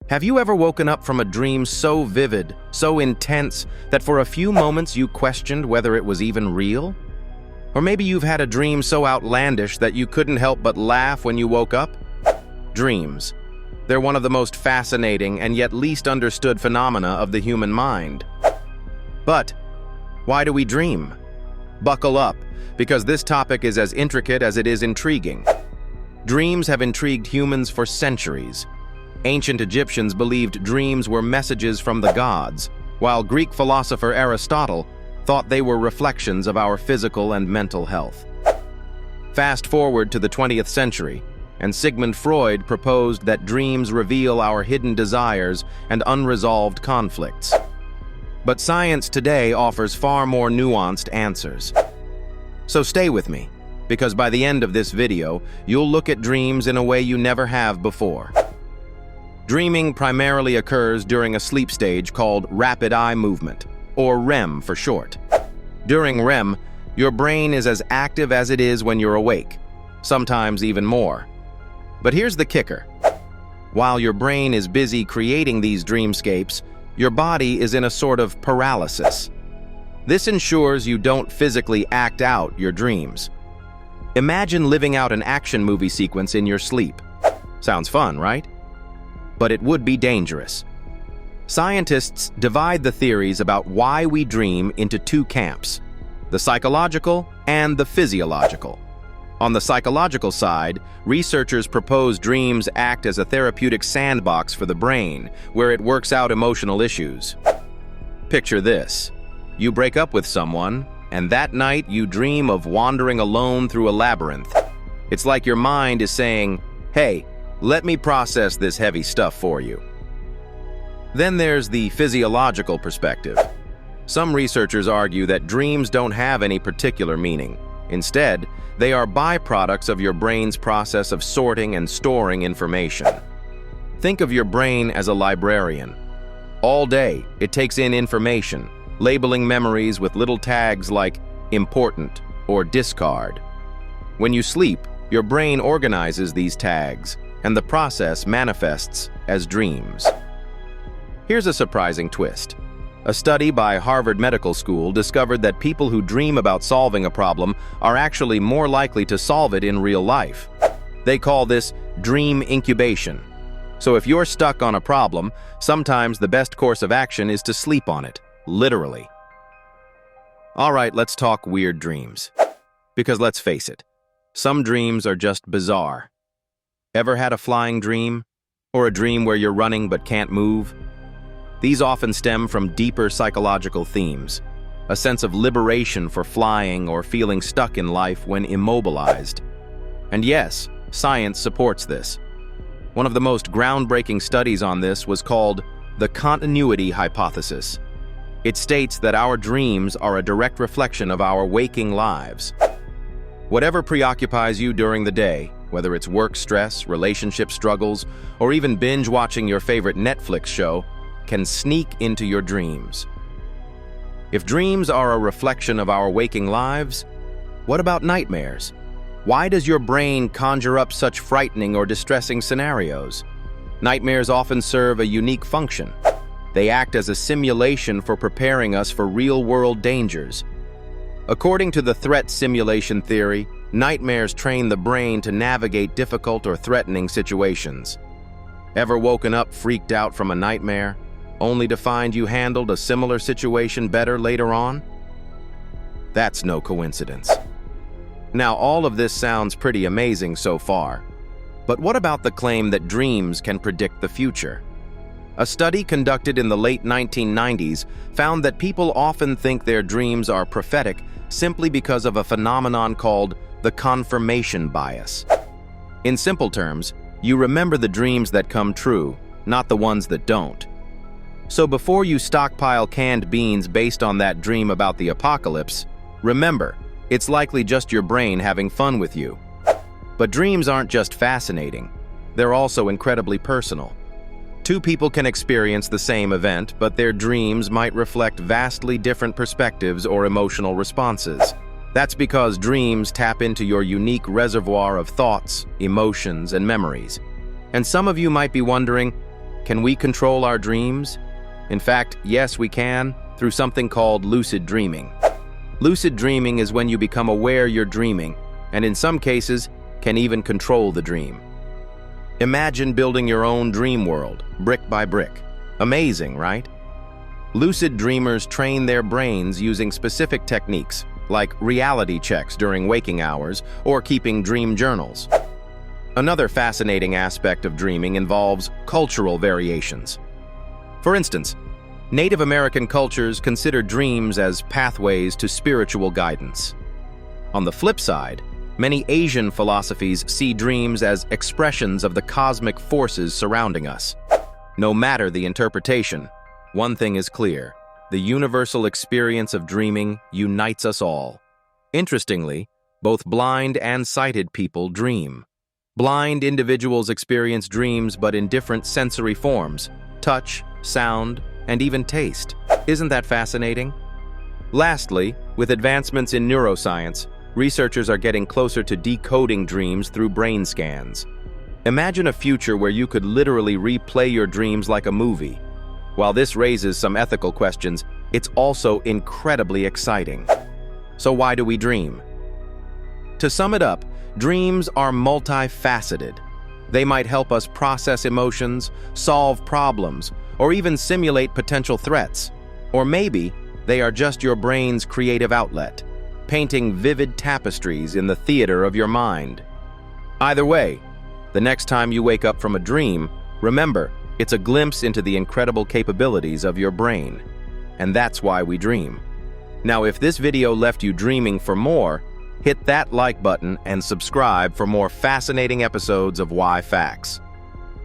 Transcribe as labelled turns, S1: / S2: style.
S1: Have you ever woken up from a dream so vivid, so intense, that for a few moments you questioned whether it was even real? Or maybe you've had a dream so outlandish that you couldn't help but laugh when you woke up? Dreams. They're one of the most fascinating and yet least understood phenomena of the human mind. But why do we dream? Buckle up, because this topic is as intricate as it is intriguing. Dreams have intrigued humans for centuries. Ancient Egyptians believed dreams were messages from the gods, while Greek philosopher Aristotle thought they were reflections of our physical and mental health. Fast forward to the 20th century, and Sigmund Freud proposed that dreams reveal our hidden desires and unresolved conflicts. But science today offers far more nuanced answers. So stay with me, because by the end of this video, you'll look at dreams in a way you never have before. Dreaming primarily occurs during a sleep stage called rapid eye movement, or REM for short. During REM, your brain is as active as it is when you're awake, sometimes even more. But here's the kicker. While your brain is busy creating these dreamscapes, your body is in a sort of paralysis. This ensures you don't physically act out your dreams. Imagine living out an action movie sequence in your sleep. Sounds fun, right? But it would be dangerous. Scientists divide the theories about why we dream into two camps: the psychological and the physiological. On the psychological side, researchers propose dreams act as a therapeutic sandbox for the brain, where it works out emotional issues. Picture this. You break up with someone, and that night you dream of wandering alone through a labyrinth. It's like your mind is saying, "Hey, let me process this heavy stuff for you." Then there's the physiological perspective. Some researchers argue that dreams don't have any particular meaning. Instead, they are byproducts of your brain's process of sorting and storing information. Think of your brain as a librarian. All day, it takes in information, labeling memories with little tags like important or discard. When you sleep, your brain organizes these tags, and the process manifests as dreams. Here's a surprising twist. A study by Harvard Medical School discovered that people who dream about solving a problem are actually more likely to solve it in real life. They call this dream incubation. So if you're stuck on a problem, sometimes the best course of action is to sleep on it, literally. All right, let's talk weird dreams. Because let's face it, some dreams are just bizarre. Ever had a flying dream? Or a dream where you're running but can't move? These often stem from deeper psychological themes, a sense of liberation for flying or feeling stuck in life when immobilized. And yes, science supports this. One of the most groundbreaking studies on this was called the continuity hypothesis. It states that our dreams are a direct reflection of our waking lives. Whatever preoccupies you during the day, whether it's work stress, relationship struggles, or even binge watching your favorite Netflix show, can sneak into your dreams. If dreams are a reflection of our waking lives, what about nightmares? Why does your brain conjure up such frightening or distressing scenarios? Nightmares often serve a unique function. They act as a simulation for preparing us for real-world dangers. According to the threat simulation theory, nightmares train the brain to navigate difficult or threatening situations. Ever woken up freaked out from a nightmare, only to find you handled a similar situation better later on? That's no coincidence. Now, all of this sounds pretty amazing so far. But what about the claim that dreams can predict the future? A study conducted in the late 1990s found that people often think their dreams are prophetic simply because of a phenomenon called the confirmation bias. In simple terms, you remember the dreams that come true, not the ones that don't. So before you stockpile canned beans based on that dream about the apocalypse, remember, it's likely just your brain having fun with you. But dreams aren't just fascinating, they're also incredibly personal. Two people can experience the same event, but their dreams might reflect vastly different perspectives or emotional responses. That's because dreams tap into your unique reservoir of thoughts, emotions, and memories. And some of you might be wondering, Can we control our dreams? In fact, yes, we can, through something called lucid dreaming. Lucid dreaming is when you become aware you're dreaming, and in some cases, can even control the dream. Imagine building your own dream world, brick by brick. Amazing, right? Lucid dreamers train their brains using specific techniques, like reality checks during waking hours or keeping dream journals. Another fascinating aspect of dreaming involves cultural variations. For instance, Native American cultures consider dreams as pathways to spiritual guidance. On the flip side, many Asian philosophies see dreams as expressions of the cosmic forces surrounding us. No matter the interpretation, one thing is clear: the universal experience of dreaming unites us all. Interestingly, both blind and sighted people dream. Blind individuals experience dreams but in different sensory forms: touch, sound, and even taste. Isn't that fascinating? Lastly, with advancements in neuroscience, researchers are getting closer to decoding dreams through brain scans. Imagine a future where you could literally replay your dreams like a movie. While this raises some ethical questions, it's also incredibly exciting. So why do we dream? To sum it up, dreams are multifaceted. They might help us process emotions, solve problems, or even simulate potential threats. Or maybe they are just your brain's creative outlet, painting vivid tapestries in the theater of your mind. Either way, the next time you wake up from a dream, remember, it's a glimpse into the incredible capabilities of your brain. And that's why we dream. Now, if this video left you dreaming for more, hit that like button and subscribe for more fascinating episodes of Why Facts.